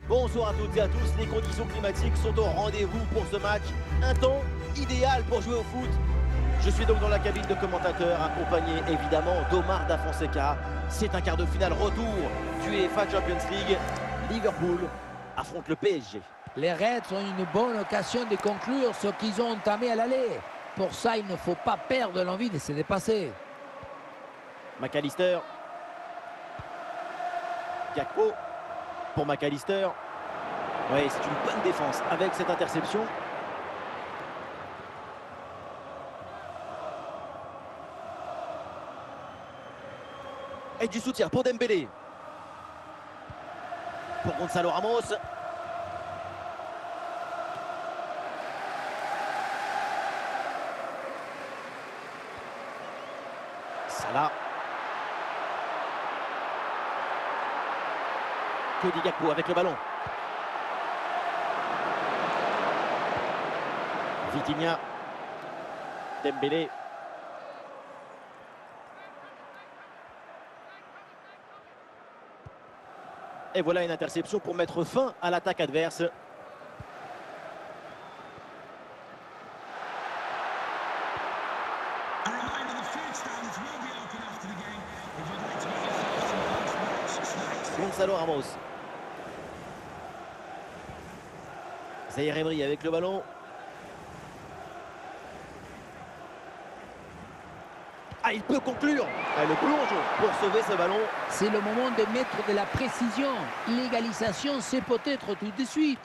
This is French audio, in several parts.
Bonsoir à toutes et à tous, les conditions climatiques sont au rendez-vous pour ce match. Un temps idéal pour jouer au foot. Je suis donc dans la cabine de commentateur, accompagné évidemment d'Omar Da Fonseca. C'est un quart de finale retour du UEFA Champions League. Liverpool affronte le PSG. Les Reds ont une bonne occasion de conclure ce qu'ils ont entamé à l'aller. Pour ça, il ne faut pas perdre l'envie de se dépasser. McAllister. Gakpo pour McAllister. Oui, c'est une bonne défense avec cette interception. Et du soutien pour Dembélé. Pour Gonzalo Ramos. Salah. Cody Gakpo avec le ballon. Vitinha. Dembélé. Et voilà une interception pour mettre fin à l'attaque adverse. Gonzalo Ramos. Zaïre Emery avec le ballon. Ah, il peut conclure. Le plonge pour sauver ce ballon. C'est le moment de mettre de la précision. L'égalisation, c'est peut-être tout de suite.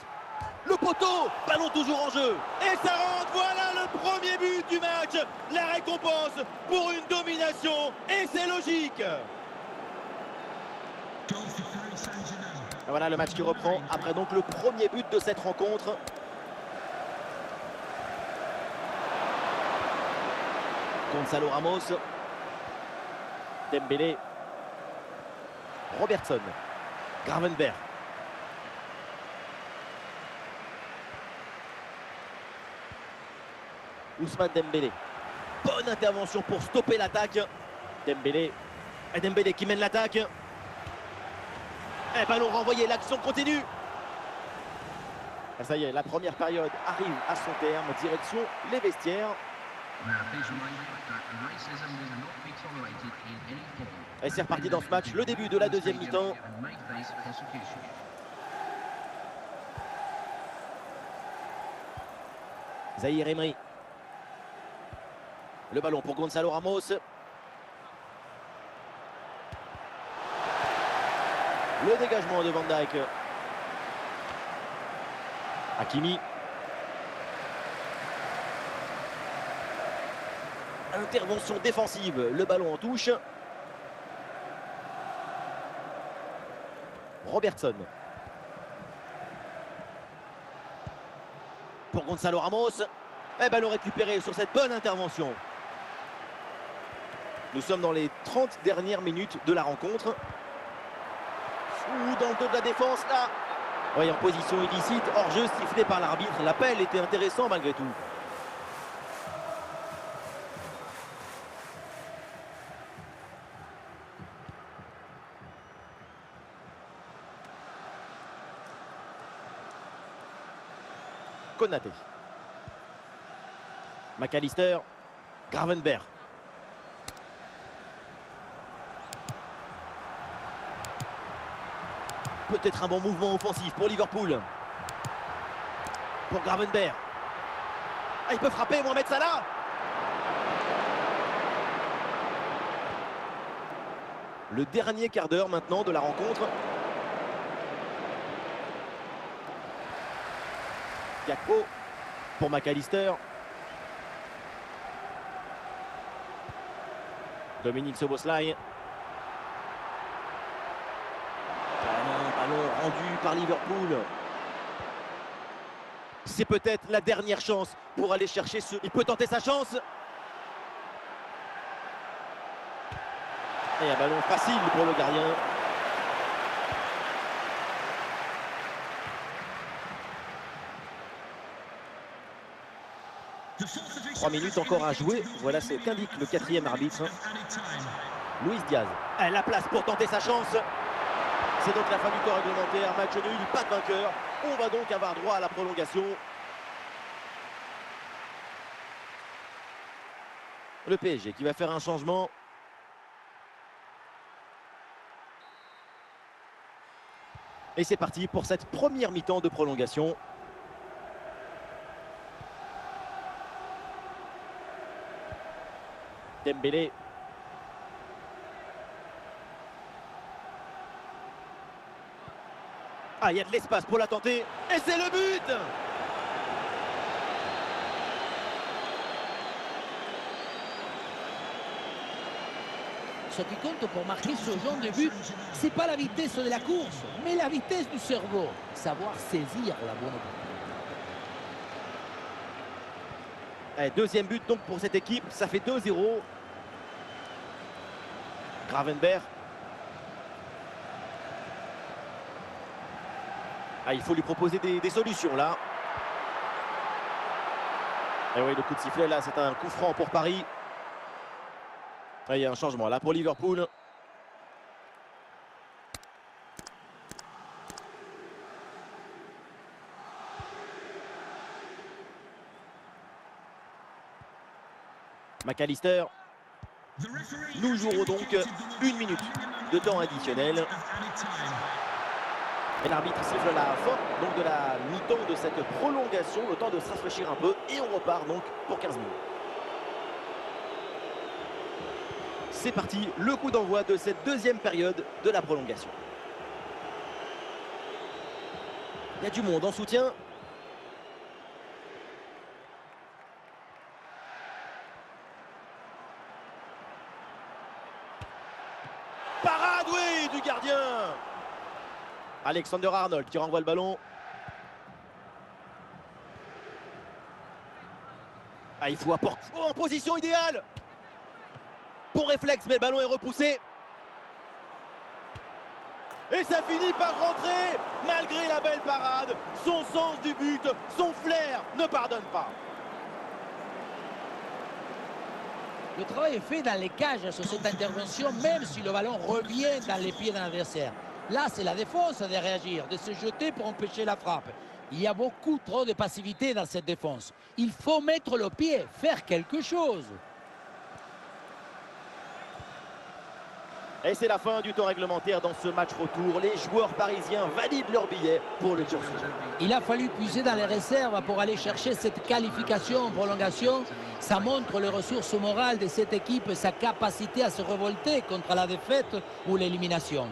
Le poteau, ballon toujours en jeu. Et ça rentre, voilà le premier but du match. La récompense pour une domination. Et c'est logique. Voilà le match qui reprend après donc le premier but de cette rencontre. Gonzalo Ramos. Dembélé. Robertson. Gravenberch. Ousmane Dembélé. Bonne intervention pour stopper l'attaque. Dembélé. Et Dembélé qui mène l'attaque. Et ballon renvoyé, l'action continue. Et ça y est, la première période arrive à son terme, direction les vestiaires. Et c'est reparti dans ce match, le début de la deuxième mi-temps. Zaïre Emery. Le ballon pour Gonzalo Ramos. Le dégagement de Van Dijk. Hakimi. Intervention défensive. Le ballon en touche. Robertson. Pour Gonzalo Ramos. Et ballon récupéré sur cette bonne intervention. Nous sommes dans les 30 dernières minutes de la rencontre. Ou dans le dos de la défense, là. Oui, en position illicite, hors-jeu sifflé par l'arbitre. L'appel était intéressant malgré tout. Konaté. McAllister. Gravenberch. Peut-être un bon mouvement offensif pour Liverpool. Pour Gravenberch. Ah, il peut frapper, Mohamed Salah. Le dernier quart d'heure maintenant de la rencontre. Gakpo pour McAllister. Dominique Szoboszlai. Ballon rendu par Liverpool. C'est peut-être la dernière chance pour aller chercher ce... Il peut tenter sa chance. Et un ballon facile pour le gardien. 3 minutes encore à jouer. Voilà ce qu'indique le quatrième arbitre. Luis Diaz. La place pour tenter sa chance. C'est donc la fin du temps réglementaire, match nul, pas de vainqueur. On va donc avoir droit à la prolongation. Le PSG qui va faire un changement. Et c'est parti pour cette première mi-temps de prolongation. Dembélé. Ah, il y a de l'espace pour la tenter. Et c'est le but! Ce qui compte pour marquer ce genre de but, c'est pas la vitesse de la course, mais la vitesse du cerveau. Savoir saisir la bonne opportunité. Allez, deuxième but donc pour cette équipe, ça fait 2-0. Gravenberch. Ah, il faut lui proposer des solutions là. Et oui, le coup de sifflet là, c'est un coup franc pour Paris. Ah, il y a un changement là pour Liverpool. McAllister. Nous jouerons donc 1 minute de temps additionnel. Et l'arbitre siffle la fin donc de la mi-temps de cette prolongation, le temps de se rafraîchir un peu. Et on repart donc pour 15 minutes. C'est parti, le coup d'envoi de cette deuxième période de la prolongation. Il y a du monde en soutien. Parade, oui, du gardien. Alexander-Arnold qui renvoie le ballon. Ah, il faut apporter. Oh, en position idéale. Bon réflexe, mais le ballon est repoussé. Et ça finit par rentrer. Malgré la belle parade, son sens du but, son flair ne pardonne pas. Le travail est fait dans les cages sur cette intervention, même si le ballon revient dans les pieds d'un adversaire. Là, c'est la défense de réagir, de se jeter pour empêcher la frappe. Il y a beaucoup trop de passivité dans cette défense. Il faut mettre le pied, faire quelque chose. Et c'est la fin du temps réglementaire dans ce match retour. Les joueurs parisiens valident leur billet pour le tour suivant. Il a fallu puiser dans les réserves pour aller chercher cette qualification en prolongation. Ça montre les ressources morales de cette équipe et sa capacité à se révolter contre la défaite ou l'élimination.